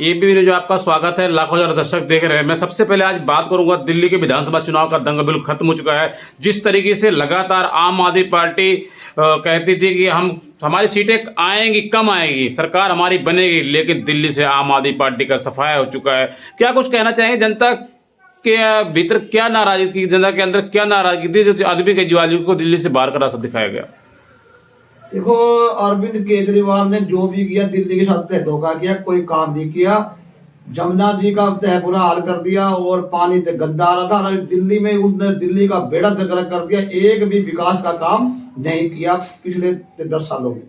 ये भी जो आपका स्वागत है, लाखों हजार दर्शक देख रहे हैं। मैं सबसे पहले आज बात करूंगा दिल्ली के विधानसभा चुनाव का दंगा बिल्कुल खत्म हो चुका है। जिस तरीके से लगातार आम आदमी पार्टी कहती थी कि हमारी सीटें आएंगी, कम आएंगी, सरकार हमारी बनेगी, लेकिन दिल्ली से आम आदमी पार्टी का सफाया हो चुका है। क्या कुछ कहना चाहेंगे? जनता के भीतर क्या नाराजगी थी, जनता के अंदर क्या नाराजगी थी जो अरविंद केजरीवाल को दिल्ली से बाहर का रास्ता दिखाया गया? देखो, अरविंद केजरीवाल ने जो भी किया दिल्ली के साथ धोखा किया, कोई काम नहीं किया। जमुना जी का तय बुरा हाल कर दिया और पानी से गंदा आ रहा था। दिल्ली में उसने दिल्ली का बेड़ा गर्क कर दिया। एक भी विकास का काम नहीं किया पिछले 10 सालों में।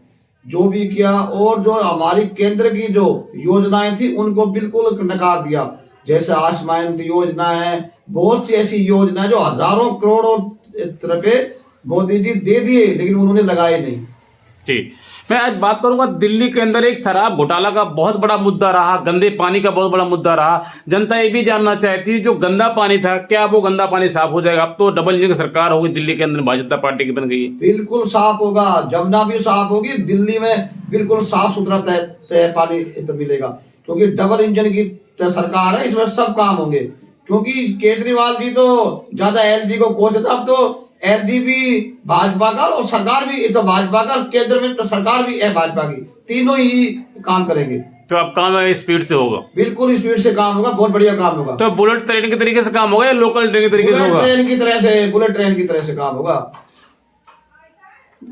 जो भी किया और जो हमारी केंद्र की जो योजनाएं थी उनको बिल्कुल नकार दिया। जैसे आयुष्मान योजना है, बहुत सी ऐसी योजना जो हजारों करोड़ों रुपए मोदी जी दे दिए, लेकिन उन्होंने लगाए नहीं। जी, मैं आज बात करूंगा दिल्ली के अंदर एक शराब घोटाला का बहुत बड़ा मुद्दा रहा, गंदे पानी का बहुत बड़ा मुद्दा रहा। जनता ये भी जानना चाहती है जो गंदा पानी था, क्या वो गंदा पानी साफ हो जाएगा? अब तो डबल इंजन की सरकार होगी दिल्ली के अंदर, भारतीय जनता पार्टी की बन गई है। बिल्कुल साफ होगा, जमुना भी साफ होगी, दिल्ली में बिल्कुल साफ सुथरा तय पानी मिलेगा, क्योंकि डबल इंजन की सरकार है, इसमें सब काम होंगे। क्योंकि केजरीवाल जी तो ज्यादा एलजी को कोच था, अब तो एलजी भी भाजपा का और सरकार भी तो भाजपा का, केंद्र में तो सरकार भी है भाजपा की, तीनों ही काम करेंगे। तो अब काम स्पीड से होगा? बिल्कुल स्पीड से काम होगा, बहुत बढ़िया काम होगा। तो बुलेट ट्रेन के तरीके से काम होगा या लोकल ट्रेन के तरीके से होगा? ट्रेन की तरह से, बुलेट ट्रेन की तरह से काम होगा।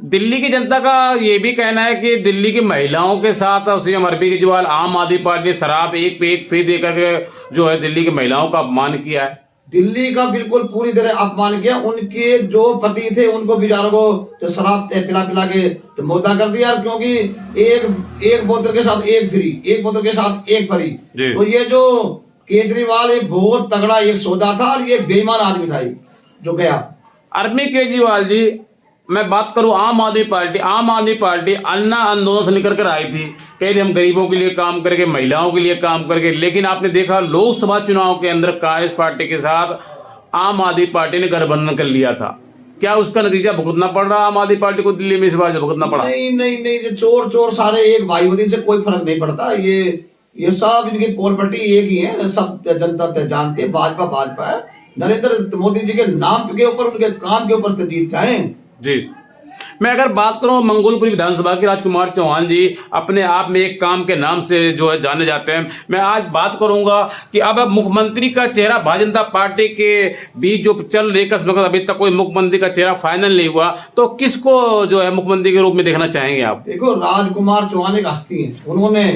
दिल्ली की जनता का ये भी कहना है कि दिल्ली की महिलाओं के साथ सीएम अरविंद केजरीवाल, आम आदमी पार्टी शराब एक पे एक फ्री देकर के जो है दिल्ली की महिलाओं का अपमान किया है। दिल्ली का बिल्कुल पूरी तरह अपमान किया। उनके जो पति थे उनको बेचारों को तो शराब पिला पिला के तो मुद्दा कर दिया, क्योंकि एक बोतल के साथ एक फ्री, एक बोतल के साथ एक फ्री। तो ये जो केजरीवाल एक बहुत तगड़ा एक सौदा था और ये बेईमान आदमी था जो गया। अरविंद केजरीवाल जी, मैं बात करूं आम आदमी पार्टी अन्ना आंदोलन से निकल कर आई थी, कह हम गरीबों के लिए काम करके, महिलाओं के लिए काम करके, लेकिन आपने देखा लोकसभा चुनाव के अंदर कांग्रेस पार्टी के साथ आम आदमी पार्टी ने गठबंधन कर लिया था। क्या उसका नतीजा भुगतना पड़ रहा आम आदमी पार्टी को दिल्ली में इस बार जो भुगतना पड़ा? नहीं, चोर सारे एक भाई होते, इनसे कोई फर्क नहीं पड़ता। ये सब इनकी पोल पट्टी एक ही है, सब जनता जानते हैं, भाजपा है। नरेंद्र मोदी जी के नाम के ऊपर, उनके काम के ऊपर जीत का है। जी, मैं अगर बात करूं मंगोलपुरी विधानसभा के राजकुमार चौहान जी अपने आप में एक काम के नाम से जो है जाने जाते हैं। मैं आज बात करूंगा कि अब मुख्यमंत्री का चेहरा भारतीय जनता पार्टी के बीच जो चल रही कसम, अभी तक कोई मुख्यमंत्री का चेहरा फाइनल नहीं हुआ, तो किसको जो है मुख्यमंत्री के रूप में देखना चाहेंगे आप? देखो, राजकुमार चौहान एक हस्ती है, उन्होंने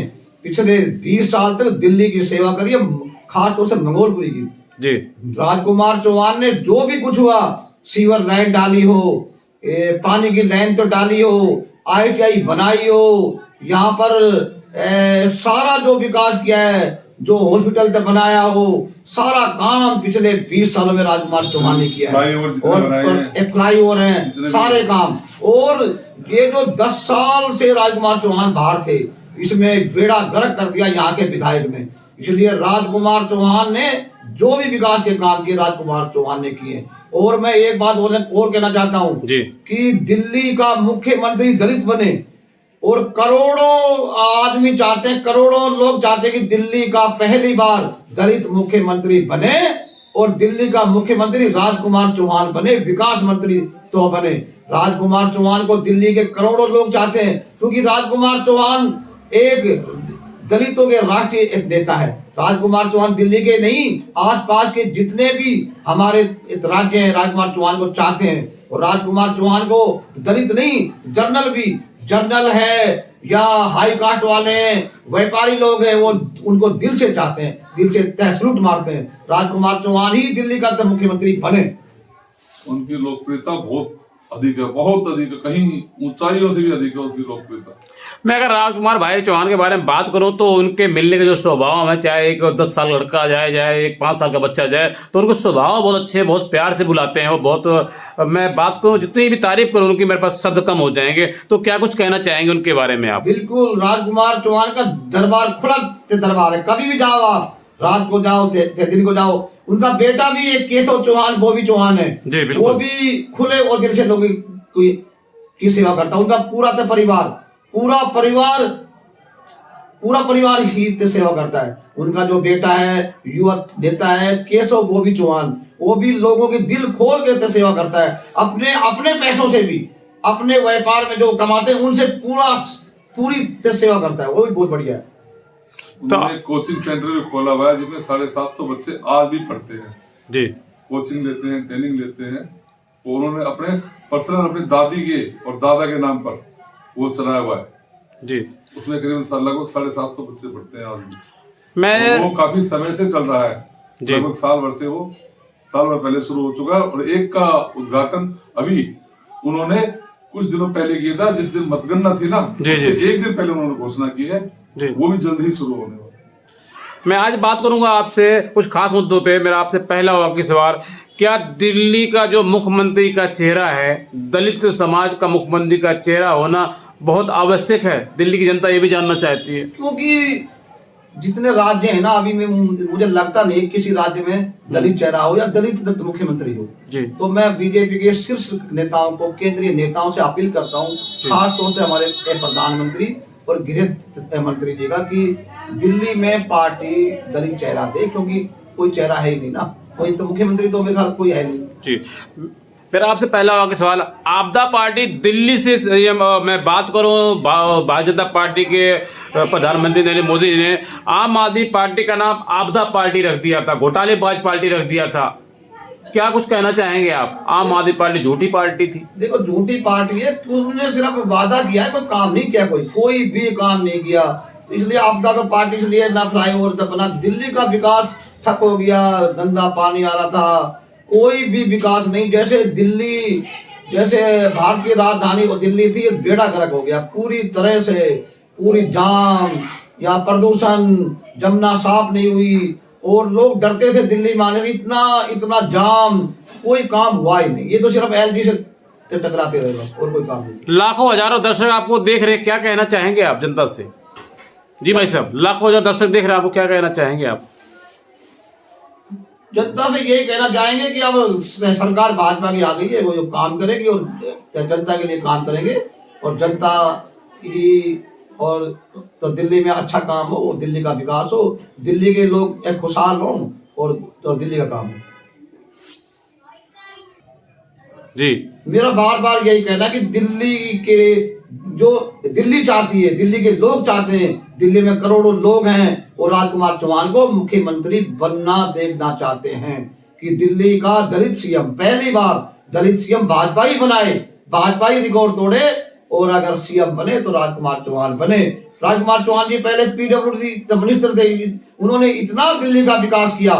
पिछले 20 साल तक दिल्ली की सेवा करी है, खासतौर से मंगोलपुरी की। जी, राजकुमार चौहान ने जो भी कुछ हुआ, सीवर लाइन डाली हो, पानी की लाइन तो डाली हो, ITI बनाई हो, यहाँ पर सारा जो विकास किया है, जो हॉस्पिटल तक बनाया हो, सारा काम पिछले 20 सालों में राजकुमार चौहान ने किया है। और फ्लाईओवर हैं, सारे काम। और ये जो 10 साल से राजकुमार चौहान बाहर थे, इसमें बेड़ा गर्क कर दिया यहाँ के विधायक में। इसलिए राजकुमार चौहान ने जो भी विकास के काम किए, राजकुमार चौहान ने किए। और मैं एक बात और कहना चाहता हूँ कि दिल्ली का मुख्यमंत्री दलित बने, और करोड़ों आदमी चाहते हैं, करोड़ों लोग चाहते हैं कि दिल्ली का पहली बार दलित मुख्यमंत्री बने और दिल्ली का मुख्यमंत्री राजकुमार चौहान बने, विकास मंत्री तो बने। राजकुमार चौहान को दिल्ली के करोड़ों लोग चाहते हैं, क्योंकि राजकुमार चौहान एक दलितों के राष्ट्रीय एक नेता है। राजकुमार चौहान दिल्ली के नहीं, आसपास के जितने भी हमारे राज्य हैं, राजकुमार चौहान को चाहते हैं। और राजकुमार चौहान को दलित नहीं, जर्नल है या हाई कास्ट वाले हैं, व्यापारी लोग हैं, वो उनको दिल से चाहते हैं, दिल से तहसलूट मारते हैं। राजकुमार चौहान ही दिल्ली का मुख्यमंत्री बने। उनकी लोकप्रियता बहुत अधिक है, बहुत अधिक है, कहीं ऊंचाइयों से भी अधिक है उसकी लोकप्रियता। मैं अगर राजकुमार भाई चौहान के बारे में बात करूं तो उनके मिलने के जो स्वभाव है, चाहे एक 10 साल लड़का जाए एक 5 साल का बच्चा जाए, तो उनके स्वभाव बहुत अच्छे, बहुत प्यार से बुलाते हैं वो। बहुत मैं बात करूं, जितनी भी तारीफ करूं उनकी, मेरे पास शब्द कम हो जाएंगे। तो क्या कुछ कहना चाहेंगे उनके बारे में आप? बिल्कुल, राजकुमार चौहान का दरबार खुला दरबार है, कभी भी जाओ आप, रात को जाओ, दिन को जाओ। उनका बेटा भी एक केशव चौहान, वो भी चौहान है जी, वो भी खुले और दिल से लोगों की सेवा करता। उनका पूरा परिवार पूरा परिवार ही सेवा करता है। उनका जो बेटा है युवा देता है केशव वो भी चौहान, वो भी लोगों के दिल खोल के सेवा करता है, अपने अपने पैसों से भी, अपने व्यापार में जो कमाते हैं उनसे पूरी सेवा करता है, वो भी बहुत बढ़िया है। उन्होंने कोचिंग सेंटर भी खोला हुआ है जिसमें 750 बच्चे आज भी पढ़ते हैं जी, कोचिंग लेते हैं, ट्रेनिंग लेते हैं। और उन्होंने अपने पर्सनल अपनी दादी के और दादा के नाम पर वो चलाया हुआ है जी। उसमें करीबन लगभग 750 बच्चे पढ़ते हैं आज भी। मैं वो काफी समय से चल रहा है, लगभग साल भर पहले शुरू हो चुका है। और एक का उद्घाटन अभी उन्होंने कुछ दिनों पहले किया था, जिस दिन मतगणना थी ना, उससे एक दिन पहले उन्होंने घोषणा की है, वो भी जल्द ही शुरू होने वाला है। मैं आज बात करूंगा आपसे कुछ खास मुद्दों पे। मेरा आपसे पहला वाकई सवाल, क्या दिल्ली का जो मुख्यमंत्री का चेहरा है, दलित समाज का मुख्यमंत्री का चेहरा होना बहुत आवश्यक है? दिल्ली की जनता ये भी जानना चाहती है। क्योंकि जितने राज्य हैं ना, अभी में मुझे लगता नहीं किसी राज्य में दलित चेहरा हो या दलित मुख्यमंत्री हो जी। तो मैं बीजेपी के शीर्ष नेताओं को, केंद्रीय नेताओं से अपील करता हूँ, खास तौर से हमारे प्रधानमंत्री और गृह मंत्री जी का, कि दिल्ली में पार्टी दलित चेहरा दे, क्योंकि कोई चेहरा है ही नहीं ना, कोई तो मुख्यमंत्री तो मेरे ख्याल कोई है नहीं जी। मेरा आपसे पहला वाकई सवाल, आपदा पार्टी दिल्ली से मैं बात करूं, भारतीय जनता पार्टी के प्रधानमंत्री नरेंद्र मोदी जी ने आम आदमी पार्टी का नाम आपदा पार्टी रख दिया था, घोटालेबाज पार्टी रख दिया था। क्या कुछ कहना चाहेंगे आप? आम आदमी पार्टी झूठी पार्टी थी। देखो झूठी पार्टी है, उन्होंने सिर्फ वादा किया है, कोई काम नहीं किया, कोई भी काम नहीं किया। इसलिए आपदा तो पार्टी से लिए ना फ्लाईओवर बना, दिल्ली का विकास ठप हो गया, गंदा पानी आ रहा था, कोई भी विकास नहीं। जैसे भारत की राजधानी दिल्ली थी, बेड़ा गर्क हो गया पूरी तरह से, पूरी जाम या प्रदूषण, जमुना साफ नहीं हुई और लोग डरते थे दिल्ली में आने, इतना जाम, कोई काम हुआ ही नहीं। ये तो सिर्फ एलजी से टकराते रहे बस, और कोई काम नहीं। लाखों हजारों दर्शक आपको देख रहे हैं, क्या कहना चाहेंगे आप जनता से? जी भाई साहब, लाखों हजार दर्शक देख रहे हैं, आपको क्या कहना चाहेंगे आप? जनता से यही कहना चाहेंगे कि अब सरकार भाजपा की आ गई है, वो जो काम करेगी और जनता के लिए काम करेंगे, और जनता की और तो दिल्ली में अच्छा काम हो, दिल्ली का विकास हो, दिल्ली के लोग खुशहाल हो, और तो दिल्ली का काम हो। जी, मेरा बार बार यही कहना कि दिल्ली चाहती है, दिल्ली के लोग चाहते हैं, दिल्ली में करोड़ों लोग हैं और राजकुमार चौहान को मुख्यमंत्री बनना देखना चाहते हैं, कि दिल्ली का दलित सीएम, पहली बार दलित सीएम भाजपा ही बनाए, भाजपा ही रिकॉर्ड तोड़े, और अगर सीएम बने तो राजकुमार चौहान बने। राजकुमार चौहान जी पहले पीडब्ल्यूडी मिनिस्टर थे, उन्होंने इतना दिल्ली का विकास किया,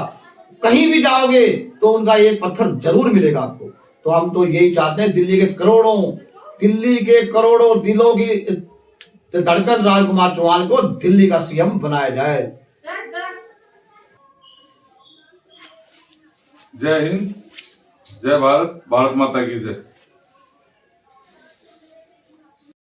कहीं भी जाओगे तो उनका एक पत्थर जरूर मिलेगा आपको। तो हम तो यही चाहते हैं, दिल्ली के करोड़ों दिलों की धड़कन राजकुमार चौहान को दिल्ली का सीएम बनाया जाए। जय हिंद, जय भारत, भारत माता की जय।